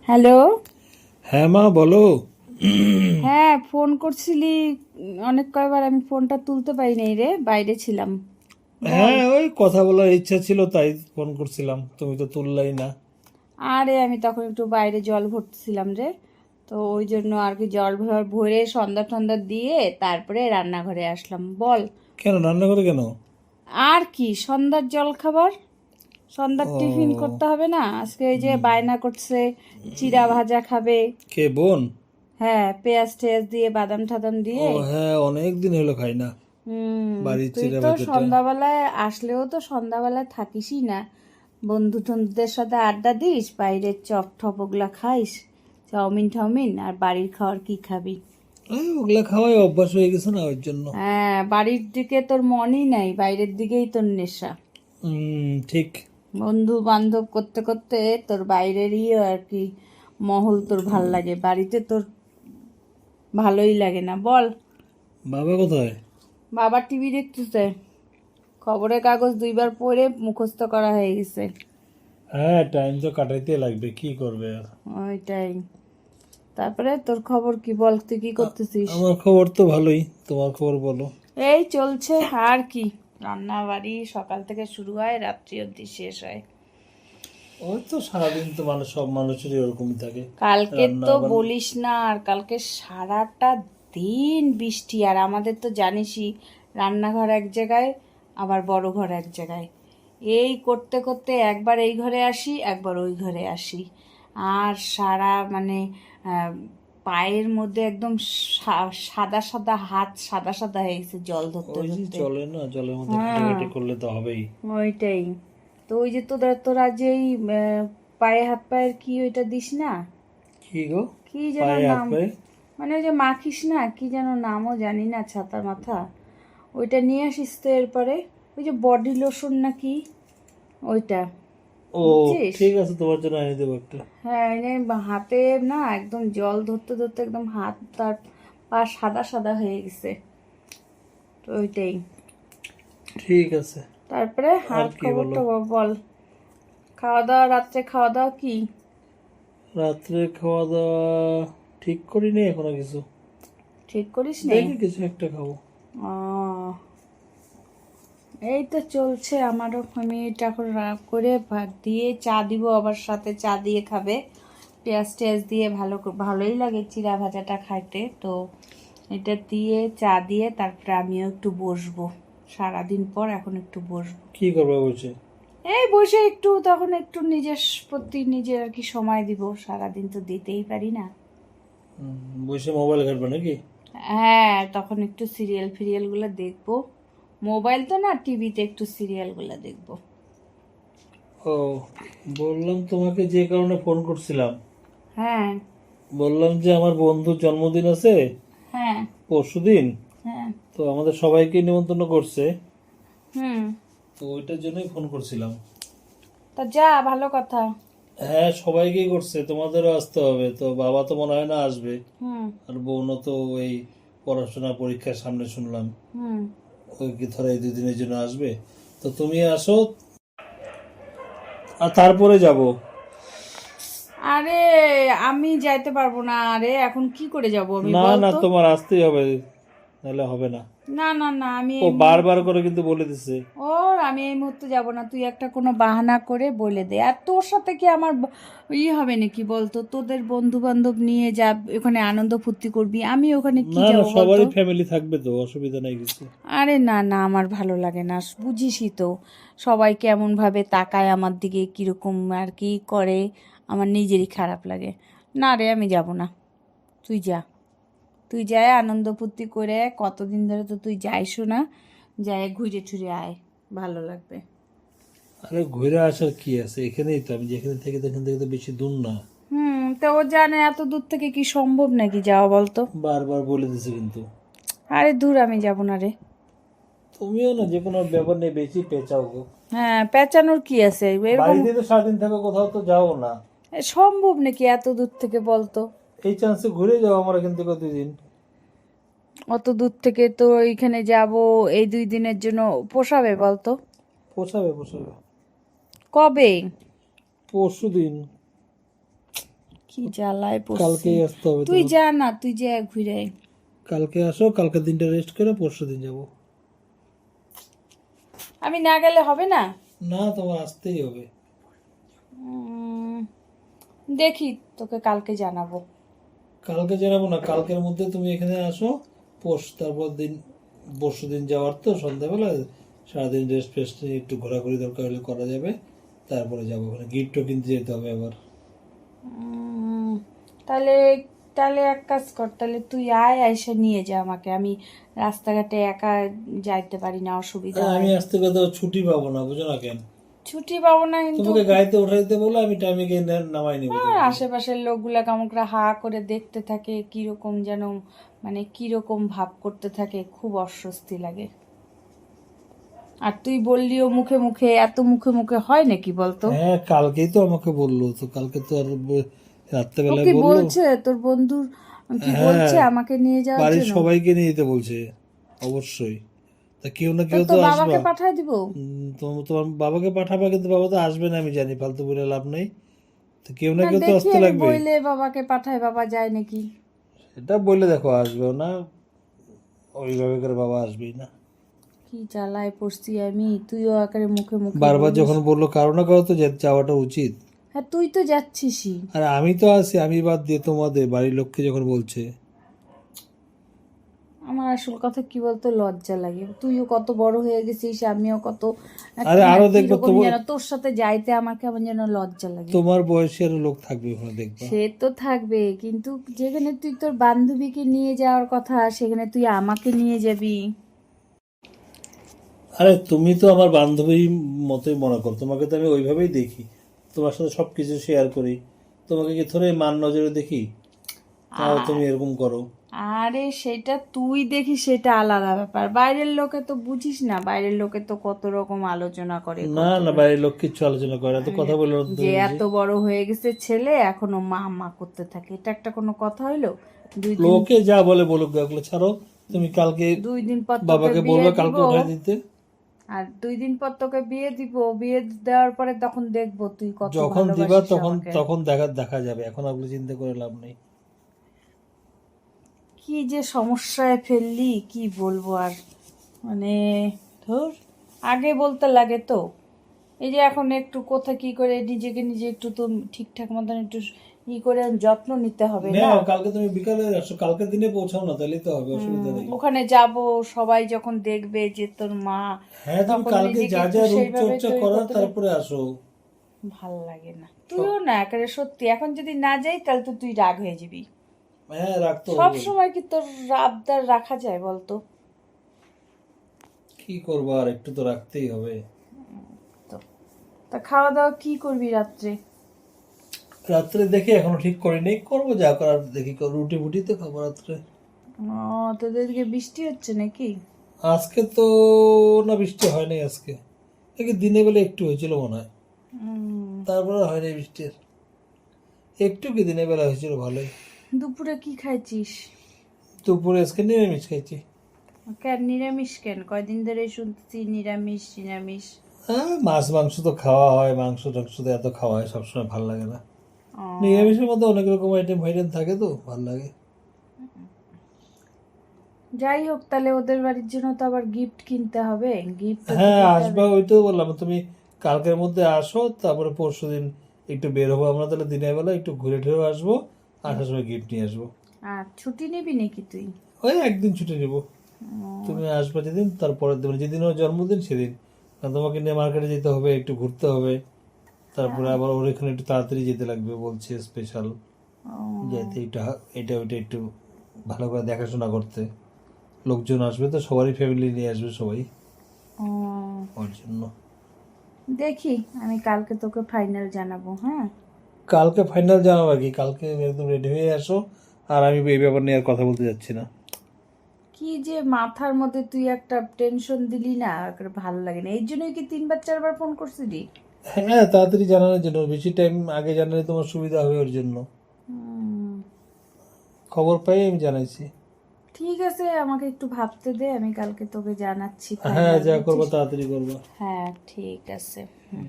Hello. হ্যাঁ মা বলো। হ্যাঁ, ফোন করছিলি অনেক কয়বার, আমি ফোনটা তুলতে পারি নাই রে, বাইরে ছিলাম। বল। হ্যাঁ ওই কথা বলার ইচ্ছা ছিল তাই ফোন করছিলাম, তুমি তো তুললাই না। আরে আমি তখন একটু বাইরে জল ভরতেছিলাম রে, তো ওই জন্য আর কি জল ভরে সন্ধ্যা টন্ধ্যা দিয়ে তারপরে রান্নাঘরে আসলাম। বল। কেন রান্না করে কেন? আর কি, সন্ধ্যার জল খাবার, সন্ধ্যার টিফিন ও। করতে হবে না আজকে? এই যে বায়না করছে চিড়া ভাজা খাবে। কে বোন? হ্যাঁ, পেঁয়াজ টেয়াজ দিয়ে বাদাম টাদাম ও দিয়ে। হ্যাঁ, অনেক দিন হলো খাই না বাড়ির তুই চিড়া তো ভাজাটা। সন্ধ্যাবেলায় আসলেও তো সন্ধ্যাবেলায় থাকিসই না, বন্ধু টন্ধুদের সাথে আড্ডা দিস, বাইরের চপ টপ ওগুলা খাইস, চাউমিন টাউমিন, আর বাড়ির খাবার কি খাবি? এই ওগুলা খাওয়াই অভ্যাস হয়ে গেছে না ওর জন্য। হ্যাঁ, বাড়ির দিকে তোর মনই নাই, বাইরের দিকেই তোর নেশা। ঠিক। বন্ধু বান্ধব করতে করতে তোর বাইরেরই আর কি মহল তোর ভাল লাগে, বাড়িতে তোর ভালোই লাগে না। বল। বাবা কোথায়? বাবা টিভি দেখতেছে, খবরের কাগজ দুইবার পড়ে মুখস্থ করা হয়ে গেছে। হ্যাঁ টাইম তো কাটাইতে লাগবে, কি করবে আর। ওইটাই। তারপরে তোর খবর কি, বল, তুই কি করতেছিস? আমার খবর তো ভালোই, তোমার খবর বলো। এই চলছে আর কি, রান্না বাড়ি সকাল থেকে শুরু হয়, রাত্রি অবধি শেষ হয়। ওই তো সারাদিন তো মানুষ, সব মানুষেরই ওরকমই থাকে। কালকে রান্না তো বান্না। বলিস না, আর কালকে সারাটা দিন বৃষ্টি, আর আমাদের তো জানিসই রান্নাঘর এক জায়গায়, আবার বড় ঘর এক জায়গায়। এই করতে করতে একবার এই ঘরে আসি, একবার ওই ঘরে আসি, আর সারা মানে আহ, পায়ের মধ্যে একদম সাদা সাদা, হাত সাদা সাদা হয়ে গেছে জল ধরতে ওই যে ধরতে। চলে না, জলের মধ্যে হ্যাঁ, খাটাখাটি করলে তো হবেই। ওইটাই। তো ওই যে তোরা তোরা যে এই, পায়ে হাত পায়ের কি ওইটা দিস না, কি গো? কি যেন পায়ে হাত নাম, পায়ে? মানে ওই যে মাখিস না, কি যেন নামও জানি না, ছাতা মাথা, ওইটা নিয়ে আসিস তো। এরপরে ওই যে বডি লোশন নাকি, ওইটা, ও বুঝছিস? ঠিক আছে, তোমার জন্য এনে দেবো একটা। হ্যাঁ, এনে হাতে না একদম জল ধরতে ধরতে একদম হাত তার পা সাদা সাদা হয়ে গেছে। তো ওইটাই। ঠিক আছে। তারপরে আর হাত কি বলো? খবরটা বল। খাওয়া দাওয়া, রাত্রে খাওয়া দাওয়া কি? রাত্রে খাওয়া দাওয়া ঠিক করিনি এখনো কিছু। ঠিক করিস নেই? দেখি কিছু একটা খাবো। ও, এই তো চলছে আমারও। আমি এটা এখন রাগ করে ভাত দিয়ে চা দিব, আবার সাথে চা দিয়ে খাবে, পেঁয়াজ টেয়াজ দিয়ে। ভালোই লাগে চিড়া ভাজাটা খাইতে, তো এটা দিয়ে চা দিয়ে তারপরে আমিও একটু বসবো, সারাদিন পর এখন একটু বসবো। কি করবো বলছে? এই বসে একটু তখন একটু নিজের প্রতি নিজের আর কি সময় দিব, সারাদিন তো দিতেই পারি না। বসে মোবাইল ঘাটবে নাকি? হ্যাঁ, তখন একটু সিরিয়াল ফিরিয়ালগুলো দেখবো, মোবাইল তো না, টিভিতে একটু সিরিয়ালগুলো দেখবো। ও, বললাম তোমাকে যে কারণে ফোন করছিলাম, হ্যাঁ। বললাম যে আমার বন্ধুর জন্মদিন আছে হ্যাঁ। পরশুদিন, হ্যাঁ। তো আমাদের সবাইকে নিমন্ত্রণ করছে, হুম। তো ওইটার জন্যই ফোন করছিলাম। তা যা, ভালো কথা। হ্যাঁ সবাইকেই করছে, তোমাদেরও আসতে হবে, তো বাবা তো মনে হয় না আসবে। হুম। আর বোনও তো ওই পড়াশোনা পরীক্ষার সামনে শুনলাম, হুম। ওই কি ধরো এই 2 দিনের জন্য আসবে। তো তুমি আসো আর তারপরে যাব। আরে আমি যাইতে পারবো না, আরে এখন কি করে যাব আমি, না বল না, তো। তোমার আসতেই হবে, নাহলে হবে না। না না না, আমি ও এই বারবার করে কিন্তু বলে দিছে। আমি এই মুহূর্তে যাব না, তুই একটা কোনো বাহানা করে বলে দে। আর তোর সাথে কি আমার হবে নাকি বলতো, তোদের বন্ধু বান্ধব নিয়ে যা, ওখানে আনন্দ ফুর্তি করবি, আমি ওখানে কি না যাব না, বলতো? সবারই ফ্যামিলি থাকবে তো, অসুবিধা নাই কিছু। আরে না না, আমার ভালো লাগে না, বুঝিসই তো সবাই কেমন ভাবে তাকায় আমার দিকে, কিরকম আর কি করে, আমার নিজেরই খারাপ লাগে। না রে, আমি যাব না, তুই যা। তুই যায় আনন্দ ফুর্তি করে, কতদিন ধরে তো তুই যাইসও না, যায় ঘুরে টুরে আয়, ভালো লাগবে। আরে ঘুরে আসার কি আছে, এখানেই তো, আমি যেখানে থেকে এখান থেকে তো বেশি দূর না। তো ও জানে এত দূর থেকে কি সম্ভব নাকি যাওয়া, বলতো? বারবার বলে দিছে কিন্তু। আরে দূর, আমি যাব না রে। তুমিও না যে কোনো ব্যাপার নেই বেশি পেঁচাও গো। হ্যাঁ, পেঁচানোর কি আছে এরকম? বাড়িতে তো সারাদিন থাকো, কোথাও তো যাও না। সম্ভব নাকি এত দূর থেকে, বলতো? এই চান্সে ঘুরে যাও আমার এখান থেকে 2 দিন। অত দূর থেকে তো এইখানে যাব, এই 2 দিনের জন্য পোষাবে বলতো? পোষাবে পোষাবে। কবে? পরশু দিন। কি জ্বালায় পড়ছি। কালকেই আসতে হবে তুই তোমার। যা না, তুই যা ঘুরে আয়। কালকে আসো, কালকে দিনটা রেস্ট করে পরশু দিন যাবো। আমি না গেলে হবে না? না, তোমার আসতেই হবে। উম, দেখি, তোকে কালকে জানাবো। কালকে জানাবো না, কালকের মধ্যে তুমি এখানে আসো। তারপর পরশু দিন যাওয়ার তো সন্ধ্যাবেলা সারাদিন রেস্ট ফেস্ট নিয়ে একটু ঘোরাঘুরি দরকার হলে করা যাবে। তারপরে যাবো, ওখানে গিফটও কিনতে যেতে হবে আবার। উম, তাহলে তাহলে এক কাজ কর, তাহলে তুই আয়, আইসা নিয়ে যা আমাকে। আমি রাস্তাঘাটে একা যাইতে পারি না, অসুবিধা আর হয়। আমি আসতে কথা ছুটি পাবো না, বুঝো না কেন? ছুটি পাবো না কিন্তু। তোমাকে গাড়িতে উঠাই দিতে বলো, আমি টাইমে গিয়ে নামাই নিবো আর তোমাকে। আশেপাশের লোকগুলা কেমন করে হা করে দেখতে থাকে, কিরকম যেন, মানে কিরকম ভাব করতে থাকে, খুব অস্বস্তি লাগে। আর তুই বললিও মুখে মুখে, এত মুখে মুখে হয় নাকি বলতো? হ্যাঁ, কালকেই তো আমাকে বললো, তো কালকে তো আর ও রাত্রেবেলায় কি বললো। বলছে তোর বন্ধুর, কি বলছে হ্যাঁ, আমাকে নিয়ে যাওয়ার বাড়ির জন্য? সবাইকে নিয়ে যেতে বলছে। অবশ্যই। তা কেউ না তো কেউ তো তো আসবা। বাবাকে পাঠায় দিব। তোমার বাবাকে পাঠাবা, কিন্তু বাবা তো আসবে না, আমি জানি, ফালতু বলে লাভ নেই। তো কেউ না না কেউ তো দেখি, আসতে আমি লাগবে। বইলে বাবাকে পাঠায়, বাবা যায় নাকি। এটা বললে দেখো, আসবেও না, ওইভাবে করে বাবা আসবেই না। কি জ্বালায় পড়ছি আমি, তুইও একেবারে মুখে মুখে বারবার বলিস। যখন বললো কারো না কারো তো যাওয়াটা উচিত। হ্যাঁ, তুই তো যাচ্ছিসই। আর আমি তো আছি, আমি বাদ দিয়ে তোমাদের বাড়ির লোককে যখন বলছে। আমার আসল কথা কি বলতো, লজ্জা লাগে। তুইও কত বড় হয়ে গেছিস, আমিও কত, আরে আরো দেখবে কিরকম যেন তোর সাথে যাইতে আমার কেমন যেন লজ্জা লাগে। তোমার বয়সী আরো লোক থাকবে ওখানে, দেখবা। সে তো থাকবে, কিন্তু যেখানে তুই তোর বান্ধবীকে নিয়ে যাওয়ার কথা, সেখানে তুই আমাকে নিয়ে যাবি। আরে তুমি তো আমার বান্ধবীর মতোই মনে করো, তোমাকে তো আমি ওইভাবেই দেখি, তোমার সাথে সবকিছু শেয়ার করি। তোমাকে কি থোড়ে মান নজরে দেখি? তাও তুমি এরকম করো। আরে সেটা তুই দেখিস, সেটা আলাদা ব্যাপার। বাইরের লোকে তো বুঝিস না, বাইরের লোকে তো কত রকম আলোচনা করে, না না, বাড়ির লোক কিচ্ছু আলোচনা করে না, তো কথা বলে না তো যে তুমি এত বড় হয়ে গেছে ছেলে, এখনো মা মা করতে থাকে। এটা একটা কোনো কথা হইলো? দুই দিন লোকে যা বলে বলুক, ওগুলো ছাড়ো। তুমি কালকে 2 দিন পর তোকে বাবাকে বিয়ে বলবে দিব, কালকে উঠাই দিতে। আর 2 দিন পর তোকে বিয়ে দিব। বিয়ে দেওয়ার পরে তখন দেখবো তুই কত যখন দিবা ভালোবাসিস তখন আমাকে। তখন দেখা যাবে, এখন আপনি চিন্তা করে লাভ নেই। কি যে সমস্যায় ফেললি, কি বলবো আর, মানে ধর, আগে বলতে লাগে তো। এই যে এখন একটু কোথা কি করে নিজেকে নিজে একটু তো ঠিকঠাক মতন একটু করে যত্ন নিতে হবে না? কালকে তুমি বিকালে আসো, কালকে দিনে পৌঁছাও না, তাহলেই তো হবে, অসুবিধা নেই। ওখানে যাব, সবাই যখন দেখবে যে তোর মা, হ্যাঁ, তুমি তখন কালকে নিজেকে যা একটু যা সেইভাবে রূপচর্চা তৈরি করার করতে হবে। তারপরে আসো। ভাল লাগে না, তুইও না, একেবারে সত্যি। এখন যদি না যাই তাহলে তো তুই রাগ হয়ে যাবি। হ্যাঁ, রাখতে সব হবে। সময় কি তোর আবদার রাখা যায় বলতো? কি করবো, আর একটু তো রাখতেই হবে। তো তা খাওয়া দাওয়া কি করবি রাত্রে? রাত্রে দেখি, এখনো ঠিক করিনি, করবো যা করার দেখি, রুটি ফুটি তো খাবো রাত্রে। ও, তোদেরকে বৃষ্টি হচ্ছে নাকি? আজকে তো না, বৃষ্টি হয়নি আজকে। দেখি দিনের বেলা একটু হয়েছিল মনে হয়, উম, তারপরে হয়নি বৃষ্টির। একটু কি দিনের বেলা হয়েছিল, ভালোই। দুপুরে কি খাইছিস? দুপুরে আজকে নিরামিষ খাইছি। কেন নিরামিষ কেন? কয়দিন ধরে শুনতেছি নিরামিষ নিরামিষ। হ্যাঁ, মাছ মাংস তো খাওয়া হয়, মাংস টাংস তো এত খাওয়া হয়, সবসময় ভালো লাগে না। ও, নিরামিষের মধ্যে অনেক রকম আইটেম থাকে, তো ভালো লাগে। যাই হোক, তাহলে ওদের বাড়ির জন্য তো আবার গিফট কিনতে হবে, গিফট হ্যাঁ, আসবা, ওইটাও বললাম, তুমি কালকের মধ্যে আসো, তারপরে পরশু দিন একটু বের হবো আমরা, তাহলে দিনের বেলা একটু ঘুরে টুরে আসবো, আসার সময় গিফট নিয়ে আসবো। আর ছুটি নিবি নাকি তুই? ওই একদিন ছুটি নেবো। তুমি আসবে যেদিন, তারপরের দিন যেদিন ওর জন্মদিন সেদিন, কারণ তোমাকে নিয়ে মার্কেটে যেতে হবে, একটু ঘুরতে হবে, তারপরে আবার ওর এখানে একটু তাড়াতাড়ি যেতে লাগবে বলছে, স্পেশাল যেতে, এটা ওইটা একটু ভালো করে দেখাশোনা করতে। লোকজন আসবে তো, সবারই ফ্যামিলি নিয়ে আসবে সবাই, ও, ওর জন্য। দেখি, আমি কালকে তোকে ফাইনাল জানাবো। হ্যাঁ, কালকে ফাইনাল জানাবো আর কি, কালকে একদম রেডি হয়ে আসো। আর আমি এই ব্যাপার নিয়ে আর কথা বলতে যাচ্ছি না। কি যে মাথার মধ্যে তুই একটা টেনশন দিলি না, একেবারে ভালো লাগে না। এই জন্যই কি 3-4বার ফোন করছিলি? হ্যাঁ, তাড়াতাড়ি জানানোর জন্য, বেশি টাইম আগে জানালে তোমার সুবিধা হবে, ওর জন্য হুম, খবর পাই আমি জানাইছি। ঠিক আছে, আমাকে একটু ভাবতে দে, আমি কালকে তোকে জানাচ্ছি হ্যাঁ, final, যা করবো বুঝছিস? তাড়াতাড়ি করবো। হ্যাঁ, ঠিক আছে। হুম।